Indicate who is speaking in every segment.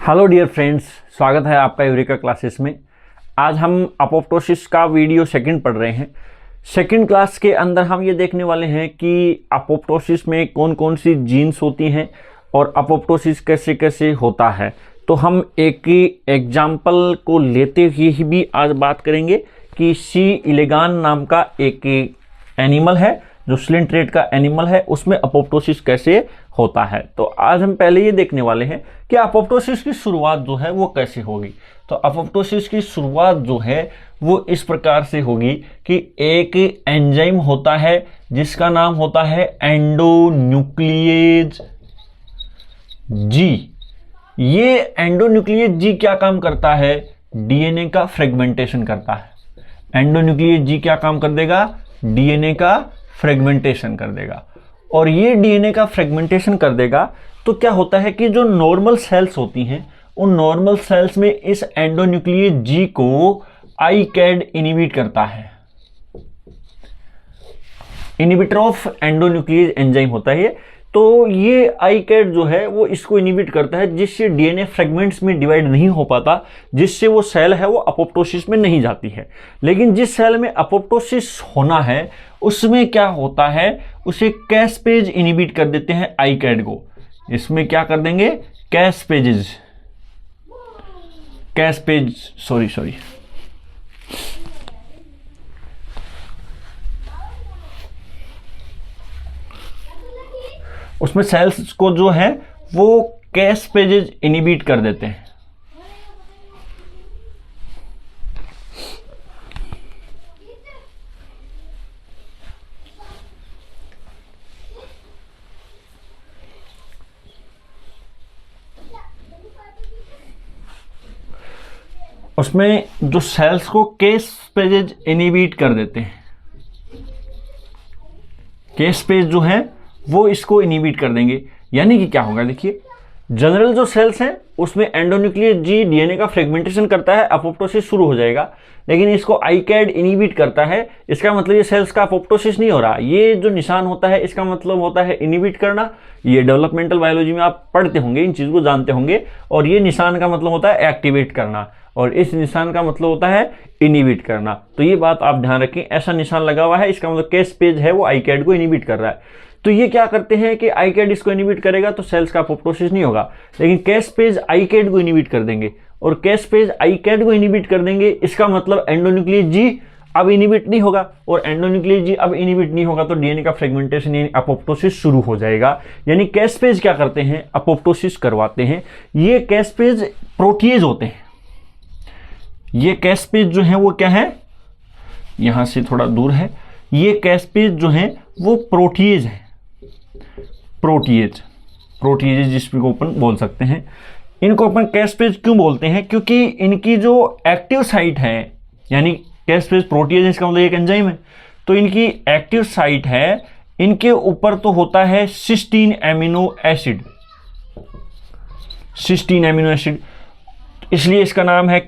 Speaker 1: Hello dear friends, स्वागत है आपका यूरेका क्लासेस में। आज हम अपोप्टोसिस का वीडियो सेकंड पढ़ रहे हैं। सेकंड क्लास के अंदर हम ये देखने वाले हैं कि अपोप्टोसिस में कौन कौन सी जीन्स होती हैं और अपोप्टोसिस कैसे कैसे होता है। तो हम एक एग्जाम्पल को लेते हुए ही भी आज बात करेंगे कि सी इलेगान नाम का एक एनिमल है, जो सिलेंट्रेट का एनिमल है, उसमें अपोप्टोसिस कैसे होता है। तो आज हम पहले ये देखने वाले हैं कि अपोप्टोसिस की शुरुआत जो है वो कैसे होगी। तो अपोप्टोसिस की शुरुआत जो है वो इस प्रकार से होगी कि एक एंजाइम होता है जिसका नाम होता है एंडोन्यूक्लियेज जी। ये एंडोन्यूक्लियेज जी क्या काम करता है? डीएनए का फ्रेगमेंटेशन करता है। एंडोन्यूक्लियेज जी क्या काम कर देगा? डीएनए का फ्रेगमेंटेशन कर देगा। और ये डीएनए का फ्रेगमेंटेशन कर देगा तो क्या होता है कि जो नॉर्मल सेल्स होती हैं उन नॉर्मल सेल्स में इस एंडोन्यूक्लियेज जी को आईकैड इनिबिट करता है। इनिबिटर ऑफ एंडोन्यूक्लियेज एंजाइम होता है ये। तो ये आईकैड जो है वो इसको इनिबिट करता है, जिससे डीएनए फ्रेगमेंट्स में डिवाइड नहीं हो पाता, जिससे वो सेल है वो अपोप्टोसिस में नहीं जाती है। लेकिन जिस सेल में अपोप्टोसिस होना है उसमें क्या होता है, उसे कैस्पेज इनिबिट कर देते हैं आईकैड को। इसमें क्या कर देंगे? उसमें सेल्स को जो है वो कैस्पेजेज इनिबिट कर देते हैं। उसमें जो सेल्स को कैस्पेजेज इनिबिट कर देते हैं, कैस्पेज जो है वो इसको इनिबिट कर देंगे। यानी कि क्या होगा, देखिए जनरल जो सेल्स हैं उसमें एंडोन्यूक्लियस जी डीएनए का फ्रेगमेंटेशन करता है, अपोप्टोसिस शुरू हो जाएगा। लेकिन इसको आईकैड इनिबिट करता है, इसका मतलब ये सेल्स का अपोप्टोसिस नहीं हो रहा। ये जो निशान होता है इसका मतलब होता है इनिबिट करना। ये डेवलपमेंटल बायोलॉजी में आप पढ़ते होंगे, इन चीज को जानते होंगे। और ये निशान का मतलब होता है एक्टिवेट करना, और इस निशान का मतलब होता है इनिबिट करना। तो ये बात आप ध्यान रखें, ऐसा निशान लगा हुआ है, इसका मतलब कैस्पेज है वो आईकैड को इनिबिट कर रहा है। तो ये क्या करते हैं कि आईकैड इसको इनिबिट करेगा तो सेल्स का अपोप्टोसिस नहीं होगा। लेकिन कैस्पेज आईकैड को इनिबिट कर देंगे, और कैस्पेज आईकैड को इनिबिट कर देंगे, इसका मतलब एंडोन्यूक्लियस जी अब इनिबिट नहीं होगा। और एंडोन्यूक्लियस जी अब इनिबिट नहीं होगा तो डीएनए का फ्रेगमेंटेशन यानी अपोप्टोसिस शुरू हो जाएगा। यानी कैस्पेज क्या करते हैं? अपोप्टोसिस करवाते हैं। ये कैस्पेज प्रोटीएज होते हैं। ये कैस्पेज जो है वो क्या है, यहां से थोड़ा दूर है। ये कैस्पेज जो है वो प्रोटीएज है। प्रोटीएज जिसको अपन बोल सकते हैं। इनको अपन कैस्पेज क्यों बोलते हैं? क्योंकि इनकी जो एक्टिव साइट है, यानी कैस्पेज प्रोटीएज इसका मतलब एक एंजाइम है, तो इनकी एक्टिव साइट है, इनके ऊपर तो होता है सिस्टीन एमिनो एसिड। इसलिए इसका नाम है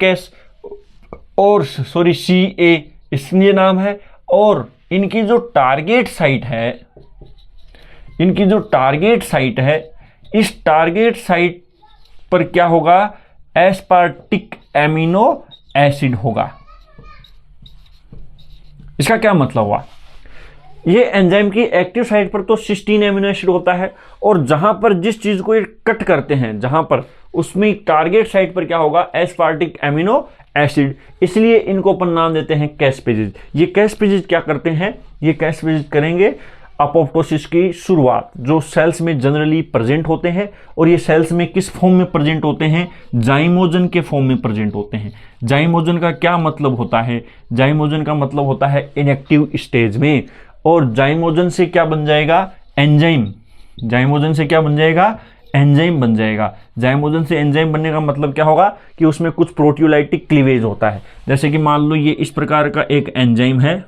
Speaker 1: CA, इसलिए नाम है। और इनकी जो टारगेट साइट है, इस टारगेट साइट पर क्या होगा? एस्पार्टिक एमिनो एसिड होगा। इसका क्या मतलब हुआ? ये एंजाइम की एक्टिव साइट पर तो सिस्टीन एमिनो एसिड होता है, और जहां पर जिस चीज को ये कट करते हैं, जहां पर, उसमें टारगेट साइट पर क्या होगा? Aspartic amino acid. इसलिए इनको अपन नाम देते हैं कैस्पेजेज। ये कैस्पेजेज क्या करते हैं? ये कैस्पेजेज करेंगे अपोप्टोसिस की शुरुआत, जो सेल्स में जनरली प्रेजेंट होते हैं। और ये सेल्स में किस फॉर्म में प्रेजेंट होते हैं? जाइमोजन के फॉर्म में प्रेजेंट होते हैं। जाइमोजन का क्या मतलब होता है? जाइमोजन का मतलब होता है इनएक्टिव स्टेज में। और जाइमोजन से क्या बन जाएगा? एंजाइम। जाइमोजन से क्या बन जाएगा? एंजाइम बन जाएगा। जाइमोजन से एंजाइम बनने का मतलब क्या होगा कि उसमें कुछ प्रोटियोलाइटिक क्लीवेज होता है। जैसे कि मान लो ये इस प्रकार का एक एंजाइम है,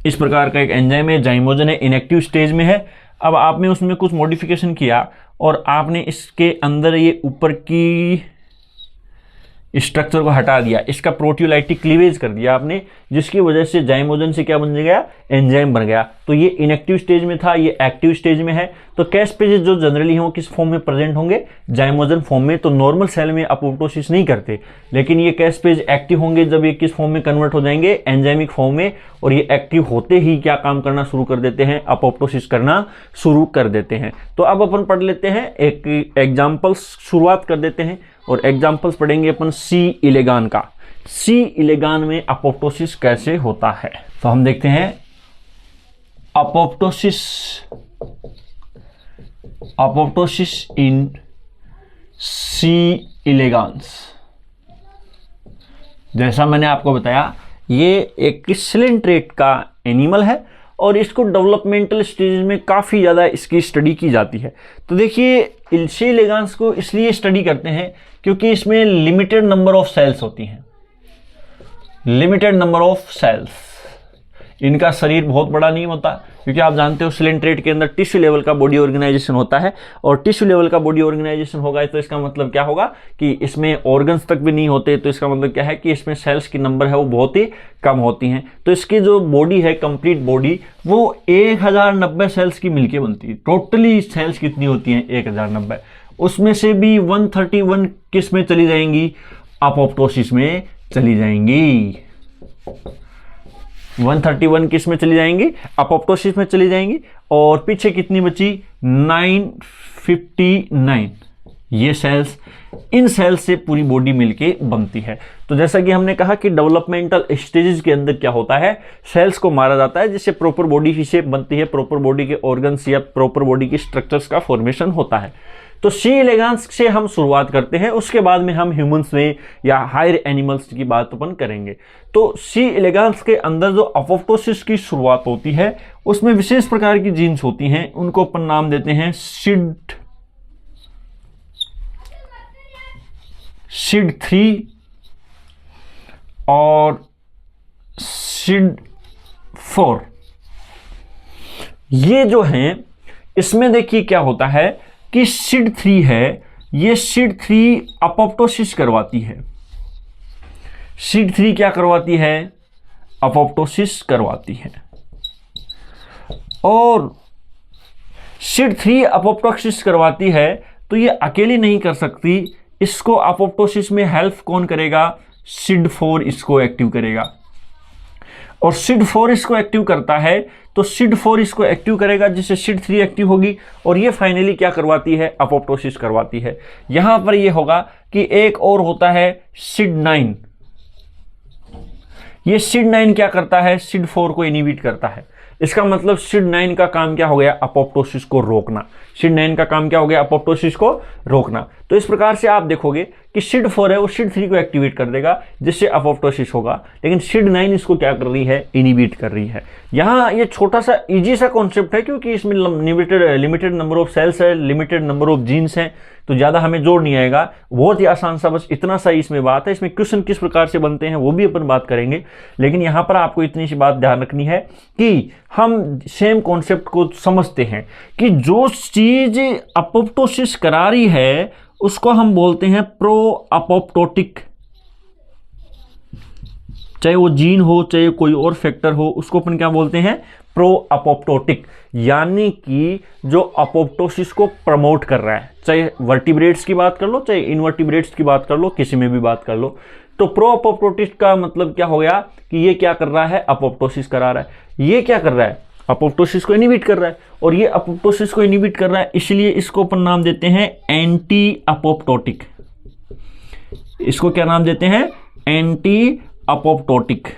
Speaker 1: इस प्रकार का एक एंजाइम है, जाइमोजन है, इनएक्टिव स्टेज में है। अब आपने उसमें कुछ मॉडिफिकेशन किया और आपने इसके अंदर ये ऊपर की स्ट्रक्चर को हटा दिया, इसका प्रोटियोलाइटिक क्लीवेज कर दिया आपने, जिसकी वजह से जाइमोजन से क्या बन गया, एंजाइम बन गया। तो ये इनएक्टिव स्टेज में था, ये एक्टिव स्टेज में है। तो कैस्पेजेस जो जनरली हैं वो किस फॉर्म में प्रेजेंट होंगे, जाइमोजन फॉर्म में। तो नॉर्मल सेल में अपोप्टोसिस नहीं करते, लेकिन ये कैस्पेज एक्टिव होंगे जब ये किस फॉर्म में कन्वर्ट हो जाएंगे, एंजाइमिक फॉर्म में। और ये एक्टिव होते ही क्या काम करना शुरू कर देते हैं, अपोप्टोसिस करना शुरू कर देते हैं। तो अब अपन पढ़ लेते हैं, एक एग्जाम्पल्स शुरुआत कर देते हैं और एग्जाम्पल्स पढ़ेंगे अपन सी इलेगान का। सी इलेगान में अपोप्टोसिस कैसे होता है, तो हम देखते हैं अपोप्टोसिस इन सी इलेगान्स। जैसा मैंने आपको बताया, ये एक सिलेंट्रेट का एनिमल है और इसको डेवलपमेंटल स्टेज में काफ़ी ज़्यादा इसकी स्टडी की जाती है। तो देखिए, सी इलेगान्स को इसलिए स्टडी करते हैं क्योंकि इसमें लिमिटेड नंबर ऑफ सेल्स होती हैं, लिमिटेड नंबर ऑफ सेल्स। इनका शरीर बहुत बड़ा नहीं होता, क्योंकि आप जानते हो सिलेंट्रेट के अंदर टिश्यू लेवल का बॉडी ऑर्गेनाइजेशन होता है, और टिश्यू लेवल का बॉडी ऑर्गेनाइजेशन होगा तो इसका मतलब क्या होगा कि इसमें ऑर्गन्स तक भी नहीं होते। तो इसका मतलब क्या है कि इसमें सेल्स की नंबर है वो बहुत ही कम होती हैं। तो इसकी जो बॉडी है, कंप्लीट बॉडी, वो 1090 सेल्स की मिलके बनती है। टोटली सेल्स कितनी होती हैं, 1090। उसमें से भी 131 किस में चली जाएंगी, अपोप्टोसिस में चली जाएंगी। 131 किस में चली जाएंगी, अपोप्टोसिस में चली जाएंगी। और पीछे कितनी बची, 959 ये सेल्स, इन सेल्स से पूरी बॉडी मिलके बनती है। तो जैसा कि हमने कहा कि डेवलपमेंटल स्टेजेस के अंदर क्या होता है, सेल्स को मारा जाता है जिससे प्रॉपर बॉडी की शेप बनती है, प्रॉपर बॉडी के ऑर्गन्स या प्रॉपर बॉडी की स्ट्रक्चर्स का फॉर्मेशन होता है। तो सी इलेगान्स से हम शुरुआत करते हैं, उसके बाद में हम ह्यूमंस में या हायर एनिमल्स की बात अपन करेंगे। तो सी इलेगान्स के अंदर जो अपोप्टोसिस की शुरुआत होती है, उसमें विशेष प्रकार की जीन्स होती हैं, उनको अपन नाम देते हैं SID3 और SID4। ये जो हैं, इसमें देखिए क्या होता है कि SID3 है, ये SID3 अपोप्टोसिस करवाती है। SID3 क्या करवाती है, अपोप्टोसिस करवाती है। और SID3 अपोप्टोसिस करवाती है तो ये अकेली नहीं कर सकती, इसको अपोप्टोसिस में हेल्प कौन करेगा, SID4 इसको एक्टिव करेगा। और SID4 इसको एक्टिव करता है तो SID4 इसको एक्टिव करेगा, जिससे SID3 एक्टिव होगी, और ये फाइनली क्या करवाती है, अपोप्टोसिस करवाती है। यहां पर ये होगा कि एक और होता है SID9। ये SID9 क्या करता है, SID4 को इनिबिट करता है। इसका मतलब SID9 का काम क्या हो गया, अपोप्टोसिस को रोकना। SID9 का काम क्या हो गया, अपोप्टोसिस को रोकना। तो इस प्रकार से आप देखोगे कि SID4 है वो SID3 को एक्टिवेट कर देगा, जिससे अपोप्टोसिस होगा, लेकिन SID9 इसको क्या कर रही है, इनिबिट कर रही है। यहाँ ये छोटा सा इजी सा कॉन्सेप्ट है, क्योंकि इसमें लिमिटेड नंबर ऑफ सेल्स है, लिमिटेड नंबर ऑफ जीन्स हैं, तो ज़्यादा हमें जोड़ नहीं आएगा, बहुत ही आसान सा, बस इतना सा इसमें बात है। इसमें क्वेश्चन किस प्रकार से बनते हैं वो भी अपन बात करेंगे, लेकिन यहाँ पर आपको इतनी सी बात ध्यान रखनी है कि हम सेम कॉन्सेप्ट को समझते हैं कि जो चीज अपोप्टोसिस करा रही है उसको हम बोलते हैं प्रो अपोप्टोटिक। चाहे वो जीन हो, चाहे कोई और फैक्टर हो, उसको अपन क्या बोलते हैं, प्रो अपोप्टोटिक। यानी कि जो अपोप्टोसिस को प्रमोट कर रहा है, चाहे वर्टिब्रेट्स की बात कर लो, चाहे इनवर्टिब्रेट्स की बात कर लो, किसी में भी बात कर लो। तो प्रो अपोप्टोटिक का मतलब क्या हो गया कि ये क्या कर रहा है, अपोप्टोसिस करा रहा है। ये क्या कर रहा है, अपोप्टोसिस को इनिबिट कर रहा है, और ये अपोप्टोसिस को इनिबिट कर रहा है, इसलिए इसको अपन नाम देते हैं एंटी अपोप्टोटिक। इसको क्या नाम देते हैं, एंटी अपोप्टोटिक।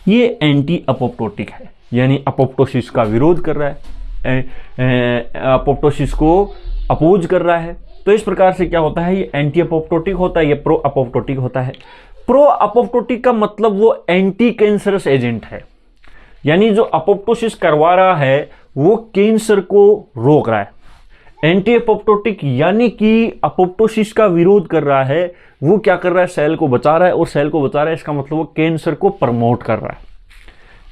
Speaker 1: ये एंटी अपोप्टोटिक है, यानी अपोप्टोसिस का विरोध कर रहा है, अपोप्टोसिस को अपोज कर रहा है। तो इस प्रकार से क्या होता है, ये एंटी अपोप्टोटिक होता है, ये प्रो अपोप्टोटिक होता है। प्रो अपोप्टोटिक का मतलब वो एंटी कैंसरस एजेंट है, यानी जो अपोप्टोसिस करवा रहा है वो कैंसर को रोक रहा है। एंटी अपोप्टोटिक यानी कि अपोप्टोसिस का विरोध कर रहा है, वो क्या कर रहा है, सेल को बचा रहा है, और सेल को बचा रहा है इसका मतलब वो कैंसर को प्रमोट कर रहा है।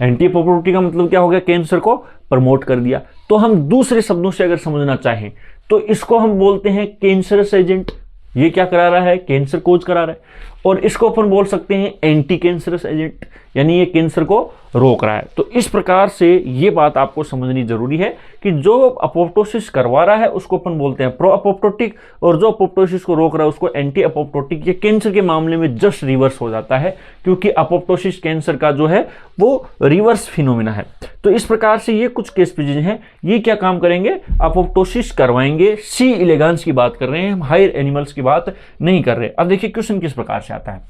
Speaker 1: एंटी अपोप्टोटिक का मतलब क्या हो गया, कैंसर को प्रमोट कर दिया। तो हम दूसरे शब्दों से अगर समझना चाहें तो इसको हम बोलते हैं कैंसरस एजेंट, ये क्या करा रहा है, कैंसर कोज करा रहा है, और इसको अपन बोल सकते हैं एंटी कैंसरस एजेंट, यानी ये कैंसर को रोक रहा है। तो इस प्रकार से ये बात आपको समझनी जरूरी है कि जो अपोप्टोसिस करवा रहा है उसको अपन बोलते हैं प्रो अपोप्टोटिक, और जो अपोप्टोसिस को रोक रहा है उसको एंटी अपोप्टोटिक। ये कैंसर के मामले में जस्ट रिवर्स हो जाता है, क्योंकि अपोप्टोसिस कैंसर का जो है वो रिवर्स फिनोमिना है। तो इस प्रकार से ये कुछ केस पेजेज हैं, ये क्या काम करेंगे, अपोप्टोसिस करवाएंगे। सी इलेगांस की बात कर रहे हैं हम, हायर एनिमल्स की बात नहीं कर रहे। अब देखिए क्वेश्चन किस प्रकार से आता है,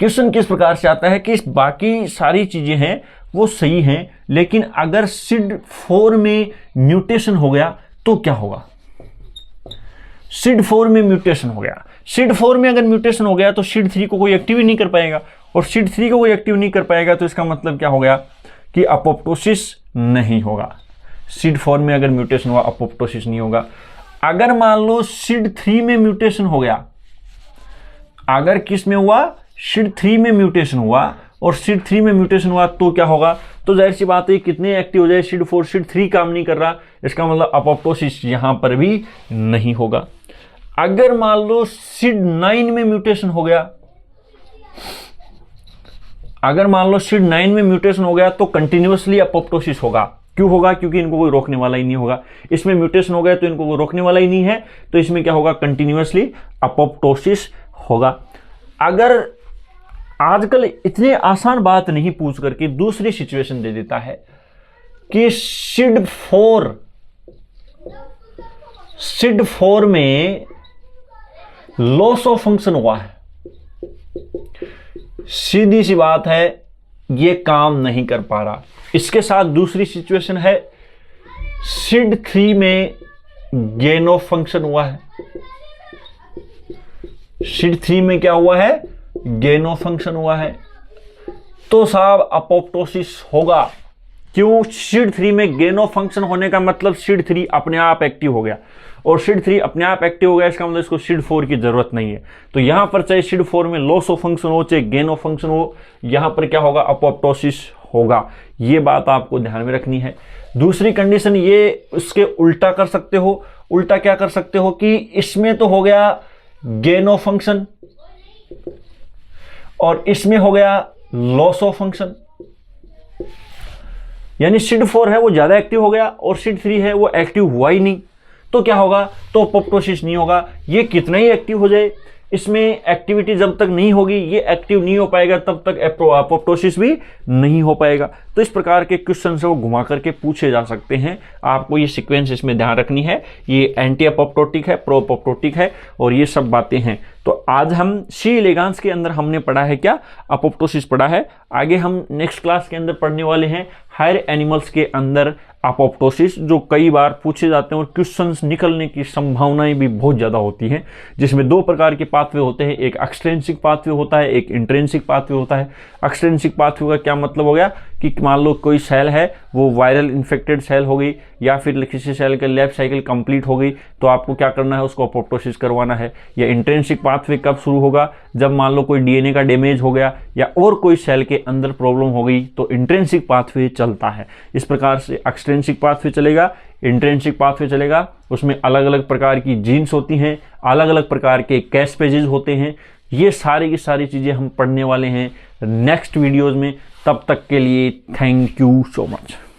Speaker 1: क्वेश्चन किस प्रकार से आता है कि बाकी सारी चीजें हैं वो सही हैं, लेकिन अगर SID4 में म्यूटेशन हो गया तो क्या होगा। SID4 में म्यूटेशन हो गया, SID4 में अगर म्यूटेशन हो गया तो SID3 को कोई एक्टिव ही नहीं कर पाएगा, और SID3 को कोई एक्टिव नहीं कर पाएगा तो इसका मतलब क्या हो गया कि अपोप्टोसिस नहीं होगा। SID4 में अगर म्यूटेशन हुआ अपोप्टोसिस नहीं होगा। अगर मान लो SID3 में म्यूटेशन हो गया, अगर किस में हुआ, SID3 में म्यूटेशन हुआ, और SID3 में म्यूटेशन हुआ तो क्या होगा, तो जाहिर सी बात है कितने एक्टिव हो जाए, SID4, SID3 काम नहीं कर रहा, इसका मतलब अपोप्टोसिस यहां पर भी नहीं होगा। अगर मान लो SID9 में म्यूटेशन हो गया, अगर मान लो SID9 में म्यूटेशन हो गया तो कंटिन्यूअसली अपोप्टोसिस होगा। क्यों होगा, क्योंकि इनको कोई रोकने वाला ही नहीं होगा। इसमें म्यूटेशन हो गया तो इनको कोई रोकने वाला ही नहीं है, तो इसमें क्या होगा, कंटिन्यूअसली अपोप्टोसिस होगा। अगर आजकल इतने आसान बात नहीं पूछ करके दूसरी सिचुएशन दे देता है कि SID4 में लॉस ऑफ फंक्शन हुआ है, सीधी सी बात है ये काम नहीं कर पा रहा। इसके साथ दूसरी सिचुएशन है SID3 में गेन ऑफ फंक्शन हुआ है, SID3 में क्या हुआ है, गेन ऑफ फंक्शन हुआ है, तो साहब अपोप्टोसिस होगा। क्यों, SID3 में गेन ऑफ फंक्शन होने का मतलब SID3 अपने आप एक्टिव हो गया, और SID3 अपने आप एक्टिव हो गया, इसका मतलब इसको SID4 की जरूरत नहीं है। तो यहां पर चाहे SID4 में लॉस ऑफ फंक्शन हो चाहे गेन ऑफ फंक्शन हो, यहां पर क्या होगा, अपोप्टोसिस होगा। ये बात आपको ध्यान में रखनी है। दूसरी कंडीशन ये उसके उल्टा कर सकते हो, उल्टा क्या कर सकते हो कि इसमें तो हो गया गेन ऑफ फंक्शन और इसमें हो गया लॉस ऑफ फंक्शन, यानी SID4 है वो ज्यादा एक्टिव हो गया और SID3 है वो एक्टिव हुआ ही नहीं, तो क्या होगा, तो अपोप्टोसिस नहीं होगा। ये कितना ही एक्टिव हो जाए, इसमें एक्टिविटी जब तक नहीं होगी, ये एक्टिव नहीं हो पाएगा, तब तक अपोप्टोसिस भी नहीं हो पाएगा। तो इस प्रकार के क्वेश्चन से वो घुमा करके पूछे जा सकते हैं। आपको ये सीक्वेंस इसमें ध्यान रखनी है, ये एंटी अपोप्टोटिक है, प्रो अपोप्टोटिक है, और ये सब बातें हैं। तो आज हम सी इलेगांस के अंदर हमने पढ़ा है क्या, अपोप्टोसिस पढ़ा है। आगे हम नेक्स्ट क्लास के अंदर पढ़ने वाले हैं हायर एनिमल्स के अंदर अपोप्टोसिस, जो कई बार पूछे जाते हैं और क्वेश्चंस निकलने की संभावनाएं भी बहुत ज़्यादा होती हैं, जिसमें दो प्रकार के पाथवे होते हैं, एक एक्सट्रिंसिक पाथवे होता है, एक इंट्रिंसिक पाथवे होता है। एक्सट्रिंसिक पाथवे का क्या मतलब हो गया कि मान लो कोई सेल है वो वायरल इन्फेक्टेड सेल हो गई, या फिर किसी सेल की लाइफ साइकिल कंप्लीट हो गई, तो आपको क्या करना है, उसको अपोप्टोसिस करवाना है। या इंट्रिंसिक पाथवे कब शुरू होगा, जब मान लो कोई डीएनए का डैमेज हो गया या और कोई सेल के अंदर प्रॉब्लम हो गई, तो इंट्रिंसिक पाथवे चलता है। इस प्रकार से एक्सट्रिंसिक पाथवे चलेगा, इंट्रिंसिक पाथवे चलेगा, उसमें अलग अलग प्रकार की जीन्स होती हैं, अलग अलग प्रकार के कैस पेजेस होते हैं। ये सारी की सारी चीज़ें हम पढ़ने वाले हैं नेक्स्ट वीडियोज़ में। तब तक के लिए थैंक यू सो मच।